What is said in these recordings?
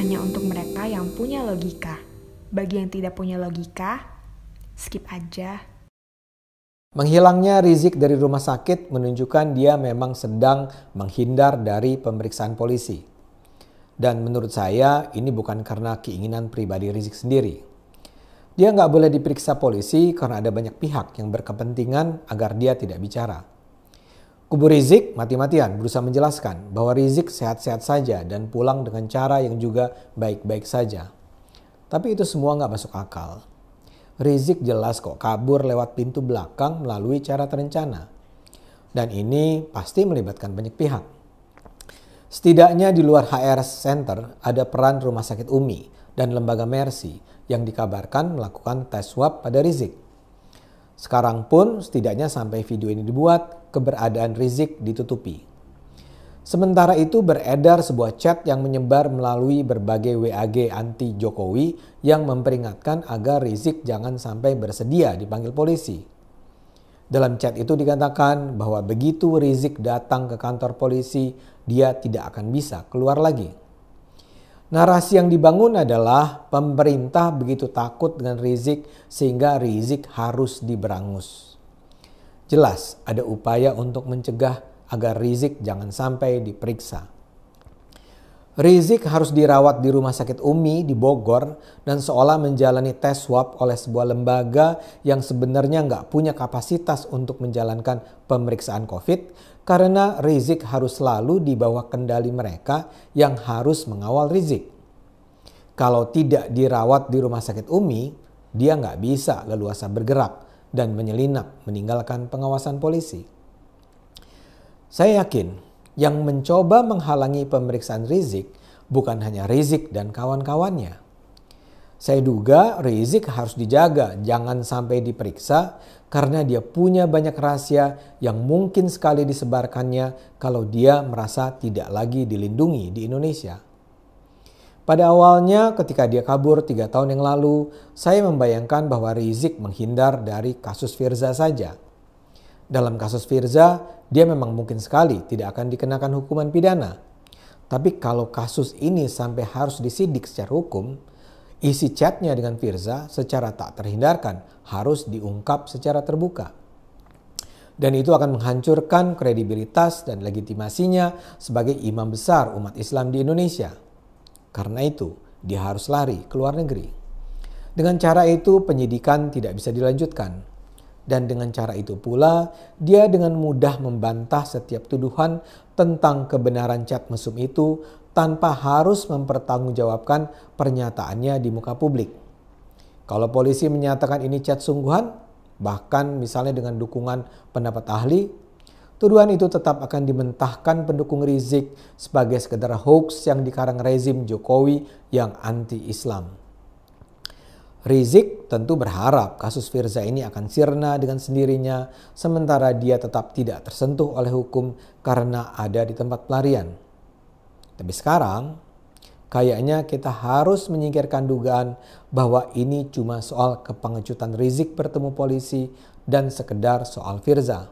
hanya untuk mereka yang punya logika. Bagi yang tidak punya logika, skip aja. Menghilangnya Rizik dari rumah sakit menunjukkan dia memang sedang menghindar dari pemeriksaan polisi. Dan menurut saya ini bukan karena keinginan pribadi Rizik sendiri. Dia nggak boleh diperiksa polisi karena ada banyak pihak yang berkepentingan agar dia tidak bicara. Kubu Rizik mati-matian berusaha menjelaskan bahwa Rizik sehat-sehat saja dan pulang dengan cara yang juga baik-baik saja. Tapi itu semua nggak masuk akal. Rizik jelas kok kabur lewat pintu belakang melalui cara terencana. Dan ini pasti melibatkan banyak pihak. Setidaknya di luar HR Center ada peran Rumah Sakit Umi dan Lembaga Mercy yang dikabarkan melakukan tes swab pada Rizik. Sekarang pun setidaknya sampai video ini dibuat, keberadaan Rizik ditutupi. Sementara itu beredar sebuah chat yang menyebar melalui berbagai WAG anti Jokowi yang memperingatkan agar Rizik jangan sampai bersedia dipanggil polisi. Dalam chat itu dikatakan bahwa begitu Rizik datang ke kantor polisi, dia tidak akan bisa keluar lagi. Narasi yang dibangun adalah pemerintah begitu takut dengan Rizik sehingga Rizik harus diberangus. Jelas ada upaya untuk mencegah agar Rizik jangan sampai diperiksa. Rizik harus dirawat di Rumah Sakit Umi di Bogor dan seolah menjalani tes swab oleh sebuah lembaga yang sebenarnya nggak punya kapasitas untuk menjalankan pemeriksaan COVID karena Rizik harus selalu di bawah kendali mereka yang harus mengawal Rizik. Kalau tidak dirawat di Rumah Sakit Umi, dia nggak bisa leluasa bergerak dan menyelinap meninggalkan pengawasan polisi. Saya yakin yang mencoba menghalangi pemeriksaan Rizik bukan hanya Rizik dan kawan-kawannya. Saya duga Rizik harus dijaga jangan sampai diperiksa karena dia punya banyak rahasia yang mungkin sekali disebarkannya kalau dia merasa tidak lagi dilindungi di Indonesia. Pada awalnya ketika dia kabur 3 tahun yang lalu, saya membayangkan bahwa Rizik menghindar dari kasus Firza saja. Dalam kasus Firza, dia memang mungkin sekali tidak akan dikenakan hukuman pidana. Tapi kalau kasus ini sampai harus disidik secara hukum, isi chatnya dengan Firza secara tak terhindarkan harus diungkap secara terbuka. Dan itu akan menghancurkan kredibilitas dan legitimasinya sebagai imam besar umat Islam di Indonesia. Karena itu, dia harus lari ke luar negeri. Dengan cara itu, penyidikan tidak bisa dilanjutkan. Dan dengan cara itu pula, dia dengan mudah membantah setiap tuduhan tentang kebenaran chat mesum itu tanpa harus mempertanggungjawabkan pernyataannya di muka publik. Kalau polisi menyatakan ini chat sungguhan, bahkan misalnya dengan dukungan pendapat ahli, tuduhan itu tetap akan dimentahkan pendukung Rizik sebagai sekedar hoax yang dikarang rezim Jokowi yang anti-Islam. Rizik tentu berharap kasus Firza ini akan sirna dengan sendirinya sementara dia tetap tidak tersentuh oleh hukum karena ada di tempat pelarian. Tapi sekarang kayaknya kita harus menyingkirkan dugaan bahwa ini cuma soal kepengecutan Rizik bertemu polisi dan sekedar soal Firza.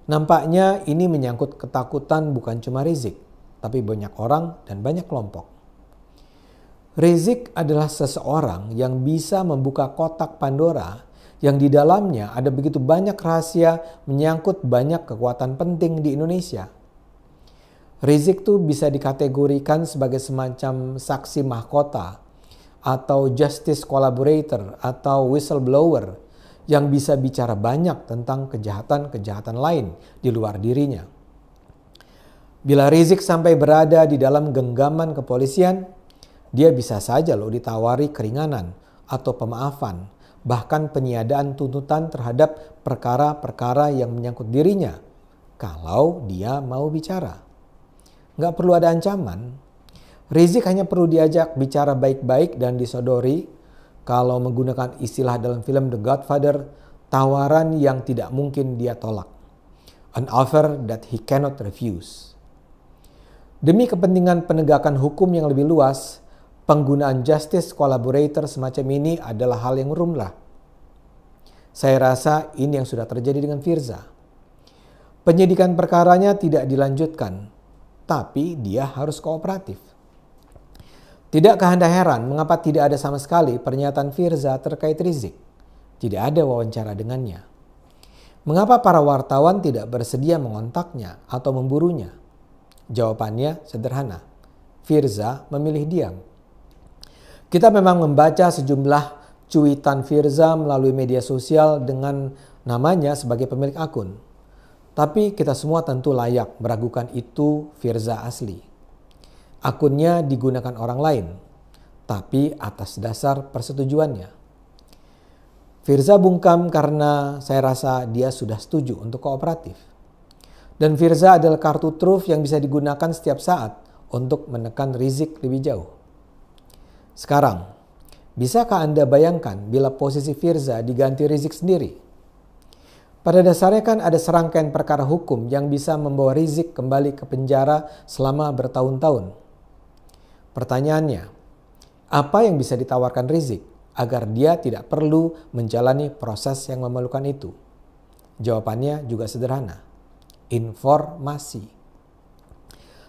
Nampaknya ini menyangkut ketakutan bukan cuma Rizik, tapi banyak orang dan banyak kelompok. Rizik adalah seseorang yang bisa membuka kotak Pandora yang di dalamnya ada begitu banyak rahasia menyangkut banyak kekuatan penting di Indonesia. Rizik tuh bisa dikategorikan sebagai semacam saksi mahkota atau justice collaborator atau whistleblower yang bisa bicara banyak tentang kejahatan-kejahatan lain di luar dirinya. Bila Rizik sampai berada di dalam genggaman kepolisian, dia bisa saja loh ditawari keringanan atau pemaafan, bahkan peniadaan tuntutan terhadap perkara-perkara yang menyangkut dirinya kalau dia mau bicara. Nggak perlu ada ancaman. Rizik hanya perlu diajak bicara baik-baik dan disodori, kalau menggunakan istilah dalam film The Godfather, tawaran yang tidak mungkin dia tolak. An offer that he cannot refuse. Demi kepentingan penegakan hukum yang lebih luas, penggunaan justice collaborator semacam ini adalah hal yang lumrah. Saya rasa ini yang sudah terjadi dengan Firza. Penyidikan perkaranya tidak dilanjutkan, tapi dia harus kooperatif. Tidakkah Anda heran mengapa tidak ada sama sekali pernyataan Firza terkait Rizik? Tidak ada wawancara dengannya. Mengapa para wartawan tidak bersedia mengontaknya atau memburunya? Jawabannya sederhana. Firza memilih diam. Kita memang membaca sejumlah cuitan Firza melalui media sosial dengan namanya sebagai pemilik akun. Tapi kita semua tentu layak meragukan itu Firza asli. Akunnya digunakan orang lain, tapi atas dasar persetujuannya. Firza bungkam karena saya rasa dia sudah setuju untuk kooperatif. Dan Firza adalah kartu truf yang bisa digunakan setiap saat untuk menekan Rizik lebih jauh. Sekarang, bisakah Anda bayangkan bila posisi Firza diganti Rizik sendiri? Pada dasarnya kan ada serangkaian perkara hukum yang bisa membawa Rizik kembali ke penjara selama bertahun-tahun. Pertanyaannya, apa yang bisa ditawarkan Rizik agar dia tidak perlu menjalani proses yang memalukan itu? Jawabannya juga sederhana. Informasi.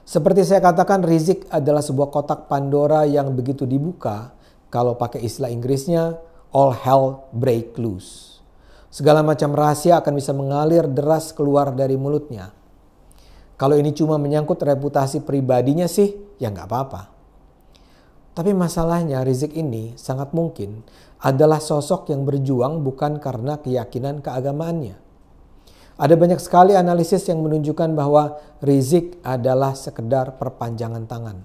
Seperti saya katakan, Rizik adalah sebuah kotak Pandora yang begitu dibuka, kalau pakai istilah Inggrisnya, all hell break loose. Segala macam rahasia akan bisa mengalir deras keluar dari mulutnya. Kalau ini cuma menyangkut reputasi pribadinya sih, ya nggak apa-apa. Tapi masalahnya Rizik ini sangat mungkin adalah sosok yang berjuang bukan karena keyakinan keagamaannya. Ada banyak sekali analisis yang menunjukkan bahwa Rizik adalah sekedar perpanjangan tangan.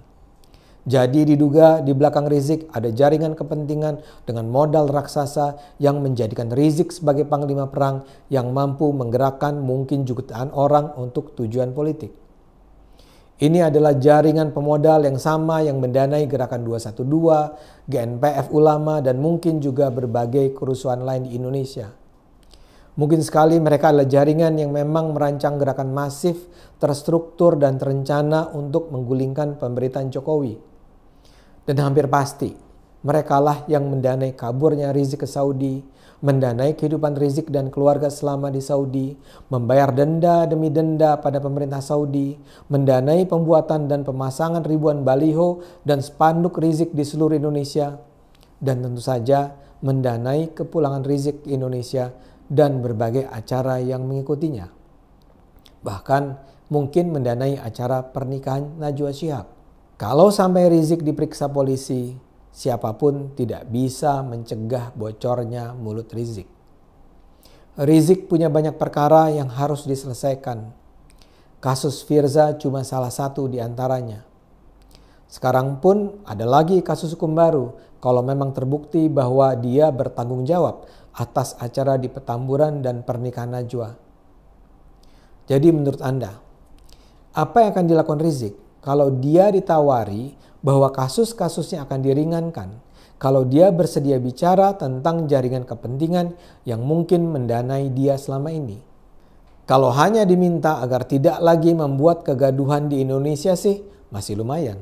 Jadi diduga di belakang Rizik ada jaringan kepentingan dengan modal raksasa yang menjadikan Rizik sebagai panglima perang yang mampu menggerakkan mungkin jutaan orang untuk tujuan politik. Ini adalah jaringan pemodal yang sama yang mendanai gerakan 212, GNPF Ulama, dan mungkin juga berbagai kerusuhan lain di Indonesia. Mungkin sekali mereka adalah jaringan yang memang merancang gerakan masif, terstruktur, dan terencana untuk menggulingkan pemerintahan Jokowi. Dan hampir pasti, merekalah yang mendanai kaburnya Rizik ke Saudi, mendanai kehidupan Rizik dan keluarga selama di Saudi, membayar denda demi denda pada pemerintah Saudi, mendanai pembuatan dan pemasangan ribuan baliho dan spanduk Rizik di seluruh Indonesia, dan tentu saja mendanai kepulangan Rizik ke Indonesia dan berbagai acara yang mengikutinya. Bahkan mungkin mendanai acara pernikahan Najwa Shihab. Kalau sampai Rizik diperiksa polisi, siapapun tidak bisa mencegah bocornya mulut Rizik. Rizik punya banyak perkara yang harus diselesaikan. Kasus Firza cuma salah satu di antaranya. Sekarang pun ada lagi kasus hukum baru kalau memang terbukti bahwa dia bertanggung jawab atas acara di Petamburan dan pernikahan Najwa. Jadi menurut Anda, apa yang akan dilakukan Rizik kalau dia ditawari bahwa kasus-kasusnya akan diringankan kalau dia bersedia bicara tentang jaringan kepentingan yang mungkin mendanai dia selama ini? Kalau hanya diminta agar tidak lagi membuat kegaduhan di Indonesia sih masih lumayan.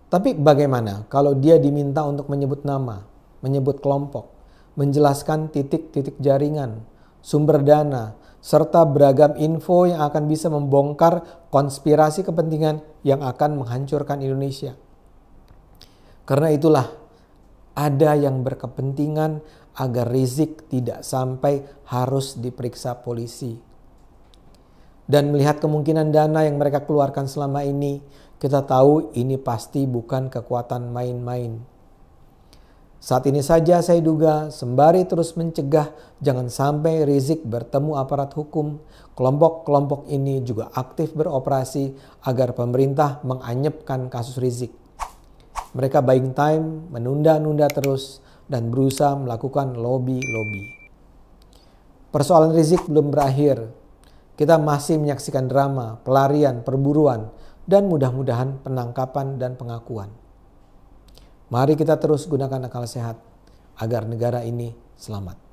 Tapi bagaimana kalau dia diminta untuk menyebut nama, menyebut kelompok, menjelaskan titik-titik jaringan, sumber dana, serta beragam info yang akan bisa membongkar konspirasi kepentingan yang akan menghancurkan Indonesia? Karena itulah ada yang berkepentingan agar Rizik tidak sampai harus diperiksa polisi. Dan melihat kemungkinan dana yang mereka keluarkan selama ini, kita tahu ini pasti bukan kekuatan main-main. Saat ini saja saya duga sembari terus mencegah jangan sampai Rizik bertemu aparat hukum, kelompok-kelompok ini juga aktif beroperasi agar pemerintah menganyepkan kasus Rizik. Mereka buying time, menunda-nunda terus, dan berusaha melakukan lobby-lobby. Persoalan Rizik belum berakhir. Kita masih menyaksikan drama, pelarian, perburuan, dan mudah-mudahan penangkapan dan pengakuan. Mari kita terus gunakan akal sehat agar negara ini selamat.